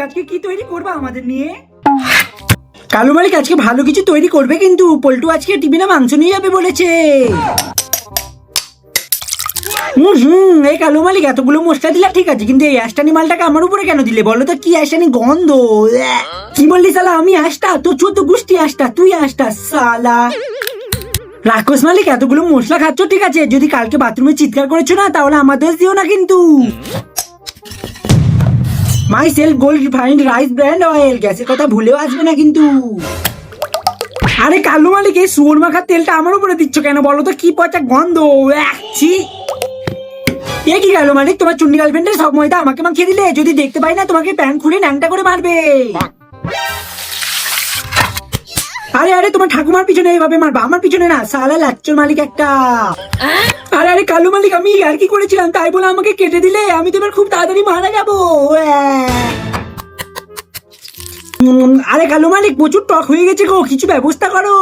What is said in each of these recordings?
আজকে কি তৈরি করবে আমাদের নিয়ে? কালু মালিক আজকে ভালো কিছু তৈরি করবে, কিন্তু পল্টু আজকে টিফিনে মাংস নিয়ে যাবে বলেছে। এই কালু মালিক এতগুলো মশলা দিলা ঠিক আছে, কিন্তু এই অ্যাশটানি মালটাকে আমার উপরে কেন দিলে বলো তো? কি অ্যাশটানি গন্ধ! কি বললি শালা? আমি অ্যাশটা? তো চোদ্দ গোষ্ঠী অ্যাশটা, তুই অ্যাশটা শালা। রাক্ষস মালিক এতগুলো মশলা খাচ্ছ ঠিক আছে, যদি কালকে বাথরুমে চিৎকার করেছো না তাহলে আমার দোষ দিও না কিন্তু। My self gold refined rice brand oil, গ্যাসের কথা ভুলেও আসবে না কিন্তু। আরে কালু মালিক এই শুয়োর মাখার তেলটা আমার উপরে দিচ্ছ কেন বলো তো? কি পচা গন্ধ! ছি! এ কি কালু মালিক, তোমার চুন্নি গার্লফ্রেন্ডের সব ময়দা আমাকে মাখিয়ে দিলে? যদি দেখতে পাই না তোমাকে প্যান্ট খুলে ন্যাংটা করে মারবে। আরে আরে তোমার ঠাকুমার পিছনে এইভাবে মারবা, আমার পিছনে না শালা লাচ্চর মালিক একটা। আরে আরে কালু মালিক আমি আর কি করেছিলাম তাই বলে আমাকে কেটে দিলে? আমি তো এবার খুব তাড়াতাড়ি মারা যাবো। আরে কালু মালিক প্রচুর টক হয়ে গেছে গো, কিছু ব্যবস্থা করো।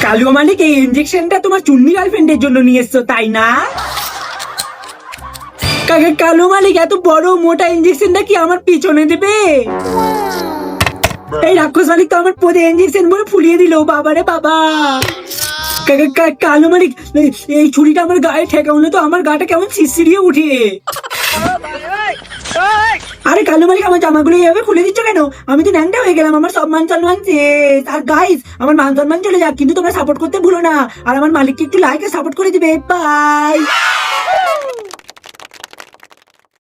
কালু মালিক এই ইনজেকশনটা তোমার চুন্নি গার্লফ্রেন্ডের জন্য নিয়ে এসছো তাই না? কালু মালিক এত বড় মোটা ইনজেকশনটা কি আমার পিছনে দেবে? এই রাক্ষস মালিক তো আমার পদে ইনজেকশন বলে ফুলিয়ে দিল, বাবারে বাবা। কালু মালিক এই ছুরিটা আমার গায়ে ঠেকানো তো আমার গাটা কেমন শিরশিরিয়ে উঠে। আরে কালু মালিক আমার জামাগুলো এইভাবে খুলে দিচ্ছ কেন? আমি তো ন্যাংটা হয়ে গেলাম, আমার সব মান সম্মান শেষ। আর গাইস আমার মান সম্মান চলে যাক, কিন্তু তোমরা সাপোর্ট করতে ভুলো না, আর আমার মালিককে একটু লাইক সাপোর্ট করে দিবে। বাই।